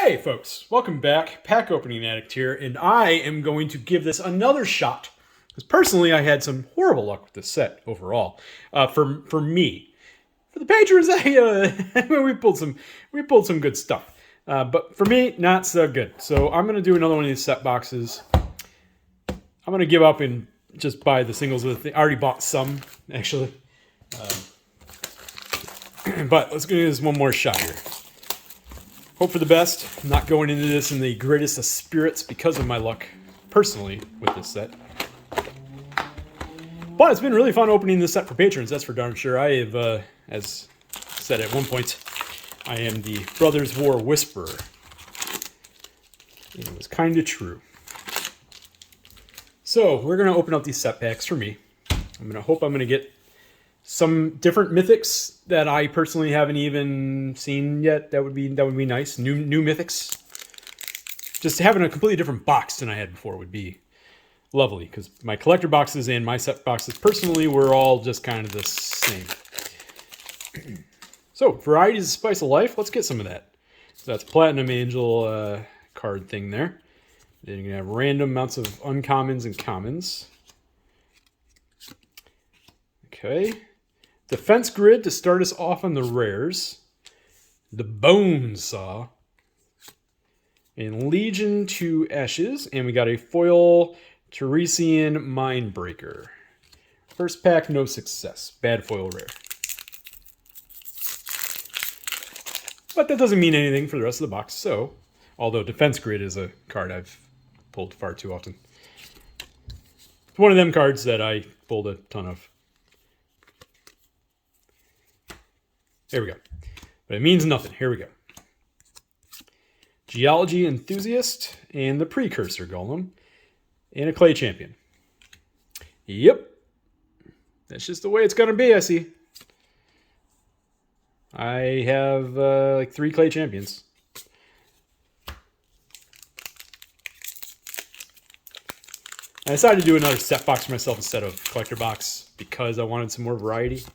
Hey folks, welcome back. Pack Opening Addict here, and I am going to give this another shot. Because personally, I had some horrible luck with this set overall. For me, for the patrons, we pulled some good stuff. But for me, not so good. So I'm gonna do another one of these set boxes. I'm gonna give up and just buy the singles of the thing. I already bought some actually, but let's do this one more shot here. Hope for the best. I'm not going into this in the greatest of spirits because of my luck, personally, with this set. But it's been really fun opening this set for patrons, that's for darn sure. I have, as said at one point, I am the Brothers War Whisperer. And it was kind of true. So, we're going to open up these set packs for me. I'm going to get some different mythics that I personally haven't even seen yet. That would be nice. New mythics. Just having a completely different box than I had before would be lovely, because my collector boxes and my set boxes personally were all just kind of the same. So, varieties of Spice of Life. Let's get some of that. So that's Platinum Angel card thing there. Then you're going to have random amounts of uncommons and commons. Okay. Defense Grid to start us off on the rares. The Bone Saw. And Legion to Ashes. And we got a foil Teresian Mindbreaker. First pack, no success. Bad foil rare. But that doesn't mean anything for the rest of the box. So, although Defense Grid is a card I've pulled far too often. It's one of them cards that I pulled a ton of. There we go. But it means nothing. Here we go. Geology Enthusiast and the Precursor Golem. And a Clay Champion. Yep. That's just the way it's going to be, I see. I have like 3 Clay Champions. I decided to do another set box for myself instead of collector box because I wanted some more variety.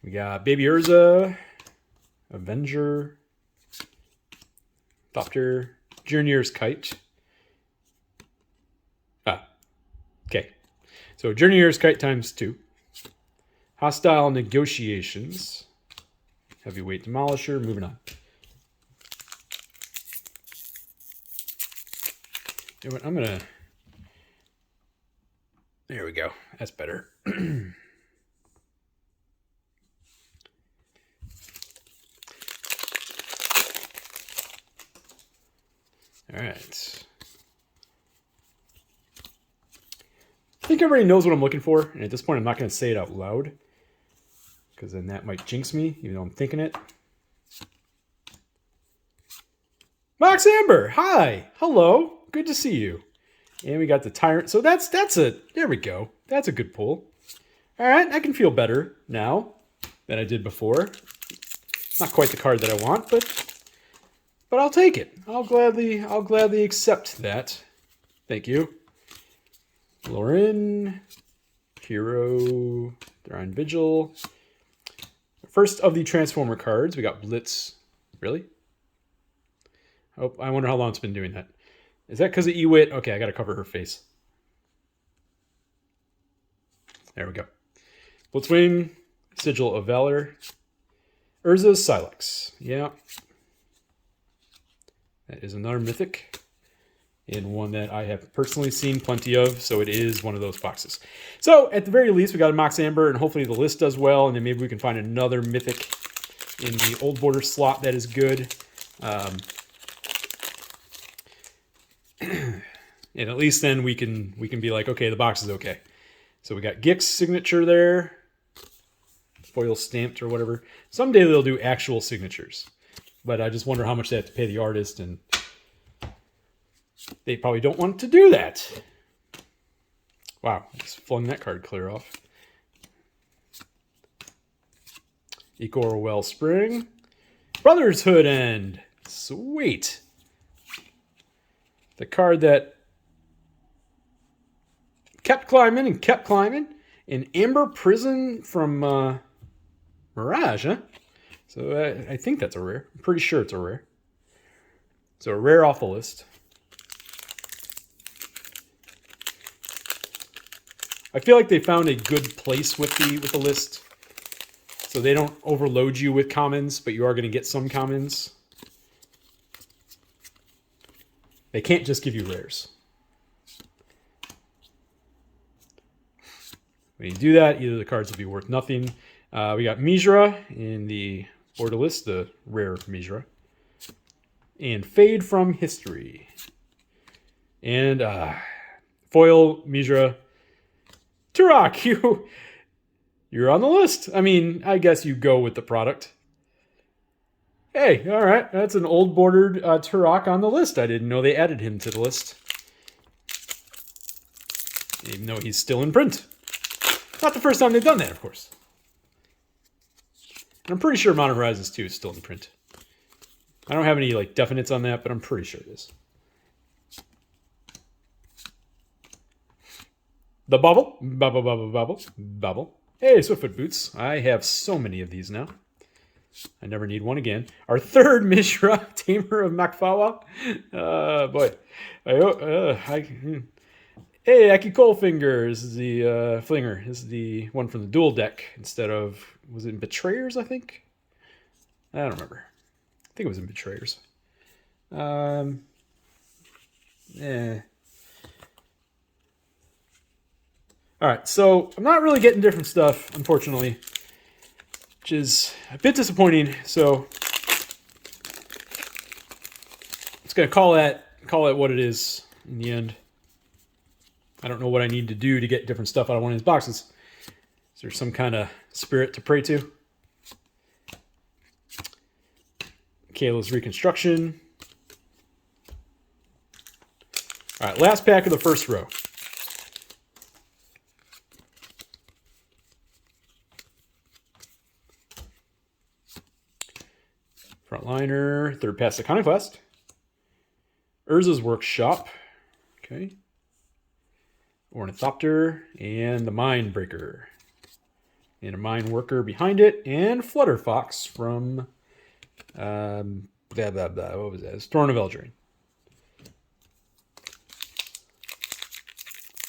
We got Baby Urza, Avenger, Thopter, Journeyer's Kite. Okay. So Journeyer's Kite times 2. Hostile Negotiations. Heavyweight Demolisher. Moving on. You know what? I'm going to... There we go. That's better. All right. I think everybody knows what I'm looking for, and at this point I'm not going to say it out loud, because then that might jinx me, even though I'm thinking it. Max Amber, hi, hello, good to see you. And we got the Tyrant, so that's there we go. That's a good pull. All right, I can feel better now than I did before. Not quite the card that I want, but I'll take it. I'll gladly accept that. Thank you. Lauren, Hero, Iron Vigil. First of the Transformer cards, we got Blitz. Really? Oh, I wonder how long it's been doing that. Is that because of Ewit? Okay, I got to cover her face. There we go. Blitzwing, Sigil of Valor, Urza's Silex. Yeah. That is another mythic, and one that I have personally seen plenty of, so it is one of those boxes. So, at the very least, we got a Mox Amber, and hopefully the list does well, and then maybe we can find another mythic in the Old Border slot that is good. And at least then we can be like, okay, the box is okay. So we got Gix signature there, foil stamped or whatever. Someday they'll do actual signatures. But I just wonder how much they have to pay the artist, and they probably don't want to do that. Wow, I just flung that card clear off. Ecor Wellspring. Brotherhood End. Sweet. The card that kept climbing and kept climbing. An Amber Prison from Mirage, huh? So I think that's a rare. I'm pretty sure it's a rare. So a rare off the list. I feel like they found a good place with the list. So they don't overload you with commons, but you are going to get some commons. They can't just give you rares. When you do that, either the cards will be worth nothing. We got Mizra in the border list, the rare Mizra. And Fade from History. And foil Mizra. Turok, you're on the list. I mean, I guess you go with the product. Hey, all right. That's an old bordered Turok on the list. I didn't know they added him to the list. Even though he's still in print. Not the first time they've done that, of course. And I'm pretty sure Modern Horizons 2 is still in print. I don't have any like definites on that, but I'm pretty sure it is. The bubble. Bubble, bubble, bubble, bubble. Hey, Swiftfoot Boots. I have so many of these now. I never need one again. Our third Mishra, Tamer of Makfawa. Boy. Hey, Aki Coalfinger is the Flinger. This is the one from the dual deck instead of, was it in Betrayers, I think? I don't remember. I think it was in Betrayers. Alright, so I'm not really getting different stuff, unfortunately. Which is a bit disappointing, so it's gonna call it what it is in the end. I don't know what I need to do to get different stuff out of one of these boxes. Is there some kind of spirit to pray to? Kayla's Reconstruction. Alright, last pack of the first row. Frontliner, third pass Iconoclast. Urza's Workshop. Okay. Ornithopter and the Mindbreaker. And a Mind Worker behind it. And Flutterfox from what was that? It's Throne of Eldraine.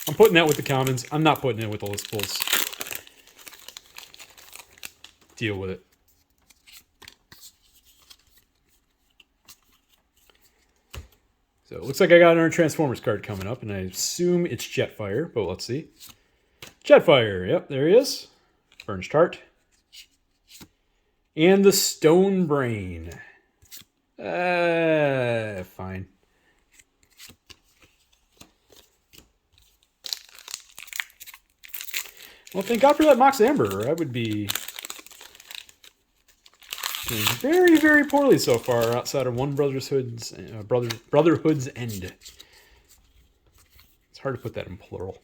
I'm putting that with the commons. I'm not putting it with the list pulls. Deal with it. So it looks like I got another Transformers card coming up, and I assume it's Jetfire, but let's see. Jetfire, yep, there he is. Burnished Heart. And the Stone Brain. Fine. Well, thank God for that Mox Amber. I would be doing very, very poorly so far outside of one Brotherhood's End. It's hard to put that in plural.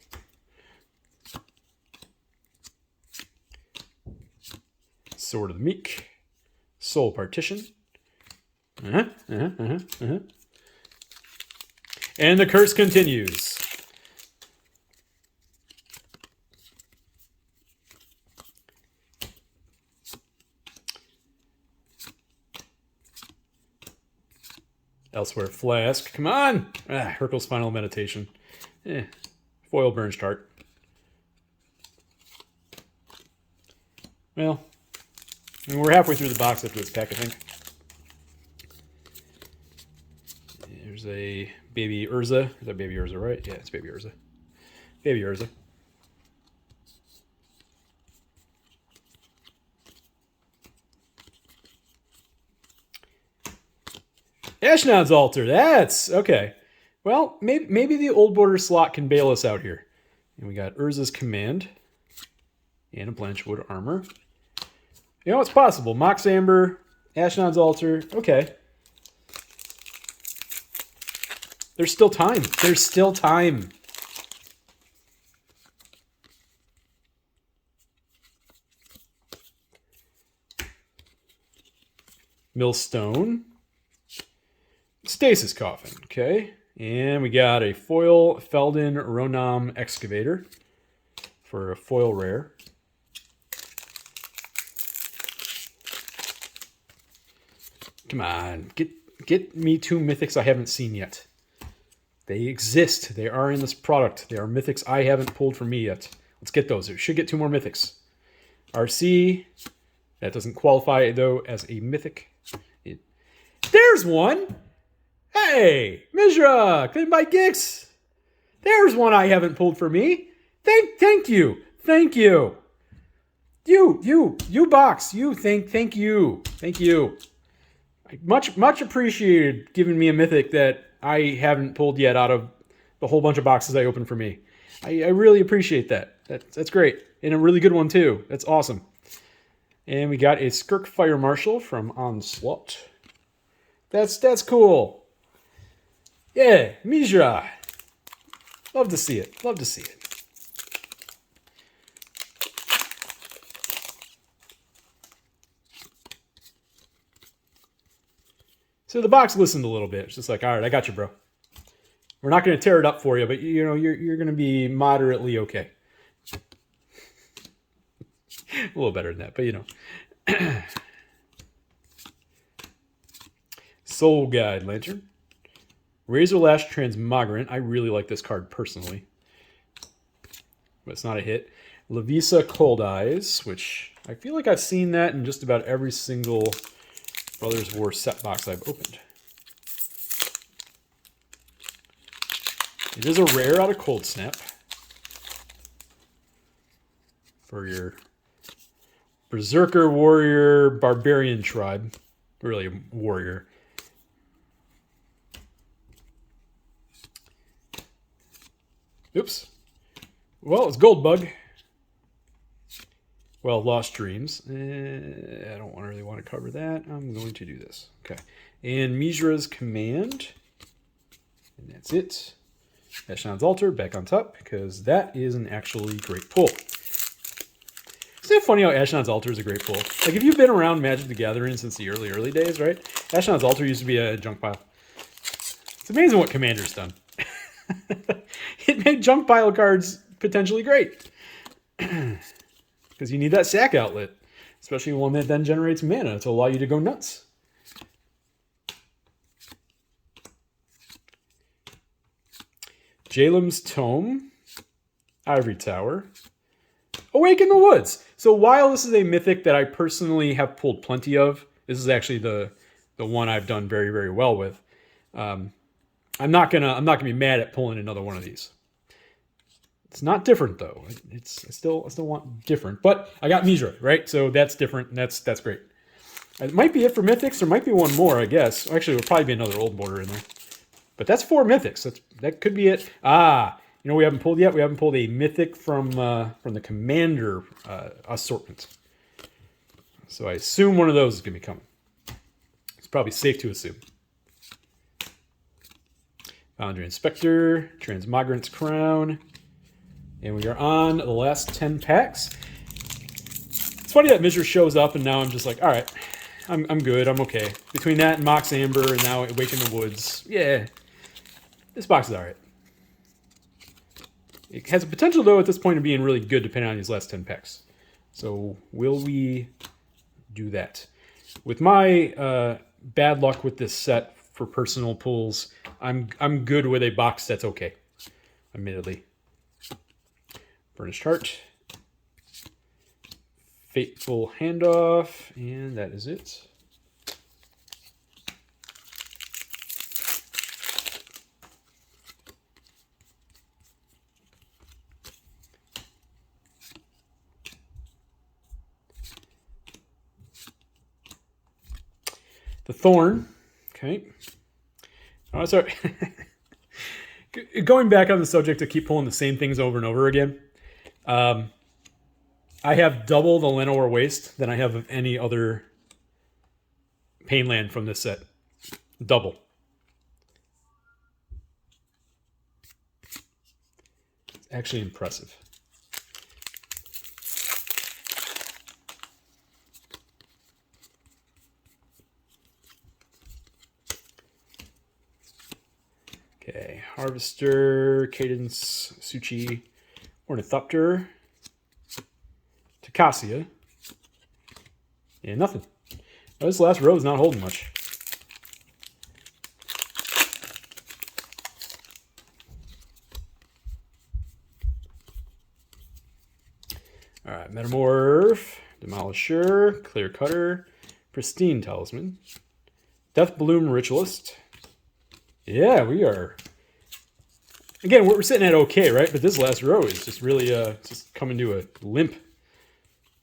Sword of the Meek. Soul Partition. And the curse continues. Elsewhere Flask. Come on! Hurkyl's Final Meditation. Foil Burnished Heart. Well, I mean, we're halfway through the box after this pack, I think. There's a Baby Urza. Is that Baby Urza, right? Yeah, it's Baby Urza. Baby Urza. Ashnod's Altar. That's okay. Well, maybe the old border slot can bail us out here. And we got Urza's Command and a Blanchwood Armor. You know, it's possible. Mox Amber, Ashnod's Altar. Okay. There's still time. There's still time. Millstone. Stasis Coffin. Okay. And we got a foil Feldon Ronom Excavator for a foil rare. Come on, get me 2 mythics I haven't seen yet. They exist. They are in this product. They are mythics I haven't pulled from me yet. Let's get those. We should get 2 more mythics. RC. That doesn't qualify, though, as a mythic. There's one! Hey! Mizra! Clean by Gix! There's one I haven't pulled for me. Thank you. Thank you. You box. Thank you. Thank you. Much appreciated giving me a mythic that I haven't pulled yet out of the whole bunch of boxes I opened for me. I really appreciate that. That's great. And a really good one, too. That's awesome. And we got a Skirk Fire Marshal from Onslaught. That's cool. Yeah, Mizra. Love to see it. Love to see it. So the box listened a little bit. It's just like, all right, I got you, bro. We're not going to tear it up for you, but you know, you're going to be moderately okay. A little better than that, but you know. Soul Guide Lantern. Razorlash Transmogrant. I really like this card personally, but it's not a hit. Lavisa Cold Eyes, which I feel like I've seen that in just about every single Brothers War set box I've opened. It is a rare out of Cold Snap for your Berserker Warrior Barbarian Tribe. Really a warrior. Oops. Well, it's Goldbug. Well, Lost Dreams. I don't really want to cover that. I'm going to do this. Okay. And Mizra's Command. And that's it. Ashnod's Altar back on top because that is an actually great pull. Isn't it funny how Ashnod's Altar is a great pull? Like, if you've been around Magic the Gathering since the early days, right? Ashnod's Altar used to be a junk pile. It's amazing what Commander's done. It made junk pile cards potentially great. Because you need that sack outlet. Especially one that then generates mana to allow you to go nuts. Jalem's Tome. Ivory Tower. Awaken the Woods. So while this is a mythic that I personally have pulled plenty of, this is actually the one I've done very, very well with. I'm not gonna be mad at pulling another one of these. It's not different though. I still want different, but I got Mizra, right? So that's different. And that's great. It might be it for mythics. There might be one more, I guess. Actually, there'll probably be another old border in there. But that's 4 mythics. That could be it. You know we haven't pulled yet? We haven't pulled a mythic from the Commander assortment. So I assume one of those is going to be coming. It's probably safe to assume. Foundry Inspector, Transmogrant's Crown, and we are on the last 10 packs. It's funny that Mizra shows up and now I'm just like, all right, I'm good, I'm okay. Between that and Mox Amber and now Awaken the Woods, yeah, this box is all right. It has a potential, though, at this point of being really good depending on these last 10 packs. So will we do that? With my bad luck with this set for personal pulls, I'm good with a box that's okay, admittedly. Burnished Heart. Fateful Handoff, and that is it. The Thorn. Okay. Oh, sorry. Going back on the subject to keep pulling the same things over and over again. I have double the Llanowar Waste than I have of any other Painland from this set. Double. It's actually impressive. Okay, Harvester, Cadence, Suchi, Ornithopter, Takasia, and nothing. Oh, this last row is not holding much. Metamorph, Demolisher, Clear Cutter, Pristine Talisman, Death Bloom Ritualist. Yeah, we are. Again, we're sitting at okay, right? But this last row is just really just coming to a limp.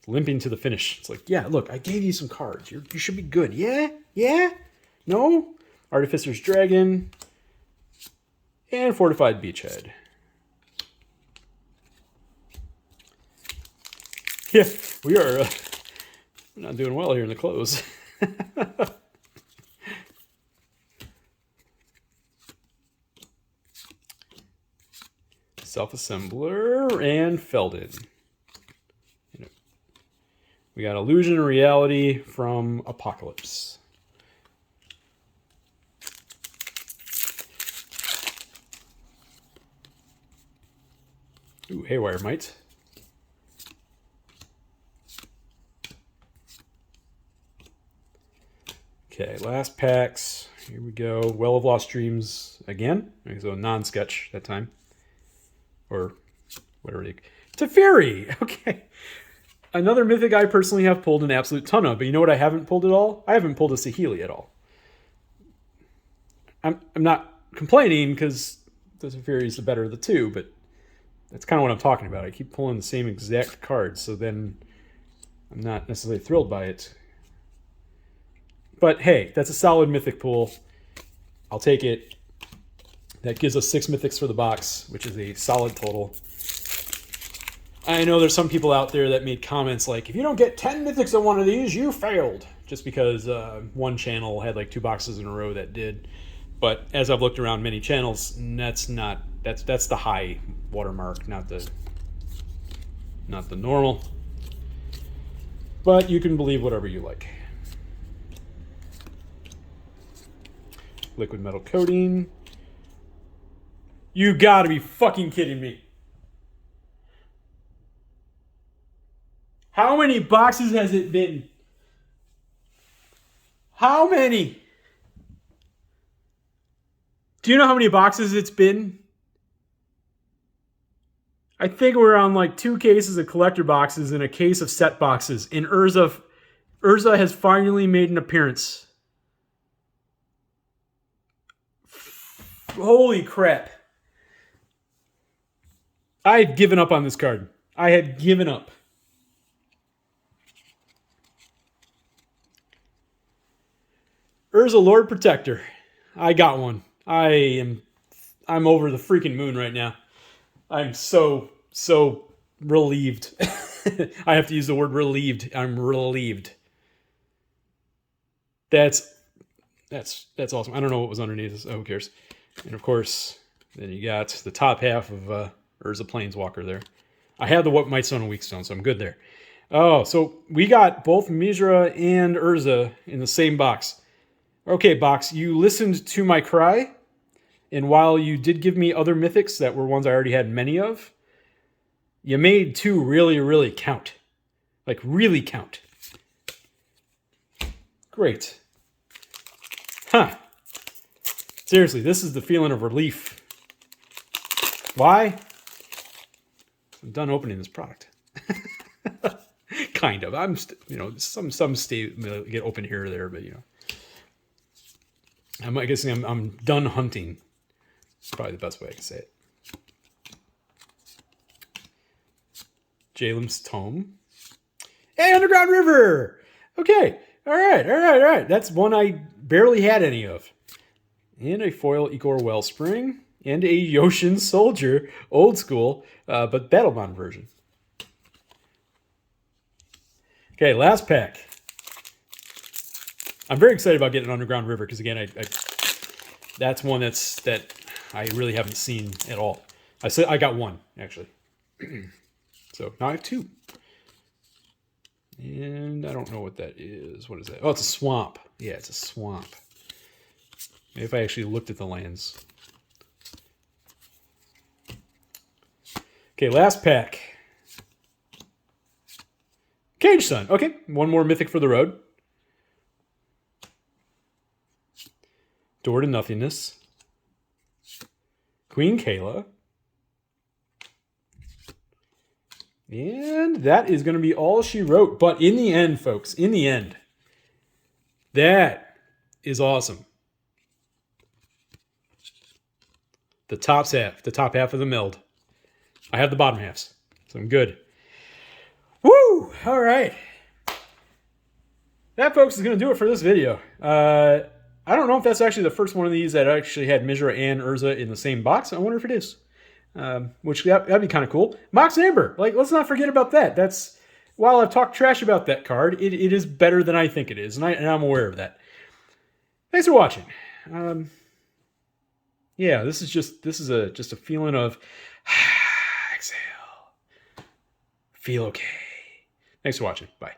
Limping to the finish. It's like, yeah, look, I gave you some cards. You should be good. Yeah? Yeah? No? Artificer's Dragon. And Fortified Beachhead. Yeah, we are not doing well here in the close. Self-Assembler and Feldon. We got Illusion and Reality from Apocalypse. Ooh, Haywire Might. Okay, last packs. Here we go. Well of Lost Dreams again. So non-sketch that time. Or whatever. Teferi! Okay. Another mythic I personally have pulled an absolute ton of, but you know what I haven't pulled at all? I haven't pulled a Saheeli at all. I'm not complaining because the Teferi is the better of the two, but that's kind of what I'm talking about. I keep pulling the same exact cards, so then I'm not necessarily thrilled by it. But hey, that's a solid mythic pool. I'll take it. That gives us 6 mythics for the box, which is a solid total. I know there's some people out there that made comments like, if you don't get 10 mythics on one of these, you failed. Just because one channel had like 2 boxes in a row that did. But as I've looked around many channels, that's the high watermark, not the normal. But you can believe whatever you like. Liquid metal coating. You gotta be fucking kidding me. How many boxes has it been? How many? Do you know how many boxes it's been? I think we're on like 2 cases of collector boxes and a case of set boxes. And Urza has finally made an appearance. Holy crap. I had given up on this card. I had given up. Urza Lord Protector. I got one. I'm over the freaking moon right now. I'm so relieved. I have to use the word relieved. I'm relieved. That's awesome. I don't know what was underneath this. Oh, who cares? And of course, then you got the top half of Urza Planeswalker there. I have the What Might Stone and Weak Stone, so I'm good there. Oh, so we got both Mizra and Urza in the same box. Okay, box, you listened to my cry, and while you did give me other mythics that were ones I already had many of, you made 2 really, really count. Like, really count. Great. Huh. Seriously, this is the feeling of relief. Why? I'm done opening this product. Kind of. I'm, some stay get open here or there, but I'm guessing I'm done hunting. It's probably the best way I can say it. Jalem's Tome. Hey, Underground River! Okay. All right. That's one I barely had any of. And a foil Igor Wellspring. And a Yoshin Soldier. Old school, but Battlebond version. Okay, last pack. I'm very excited about getting Underground River because, again, that's one that I really haven't seen at all. I got 1, actually. So now I have 2. And I don't know what that is. What is that? Oh, it's a swamp. Yeah, it's a swamp. Maybe if I actually looked at the lands. Okay, last pack. Cage Sun. Okay, 1 more mythic for the road. Door to Nothingness. Queen Kayla. And that is going to be all she wrote. But in the end, folks, in the end, that is awesome. The top half of the meld. I have the bottom halves, so I'm good. Woo! All right. That, folks, is going to do it for this video. I don't know if that's actually the first one of these that actually had Mizra and Urza in the same box. I wonder if it is. Which that'd be kind of cool. Mox Amber, like, let's not forget about that. That's, while I've talked trash about that card, it is better than I think it is, and I'm aware of that. Thanks for watching. Yeah, this is just a feeling of exhale, feel okay. Thanks for watching. Bye.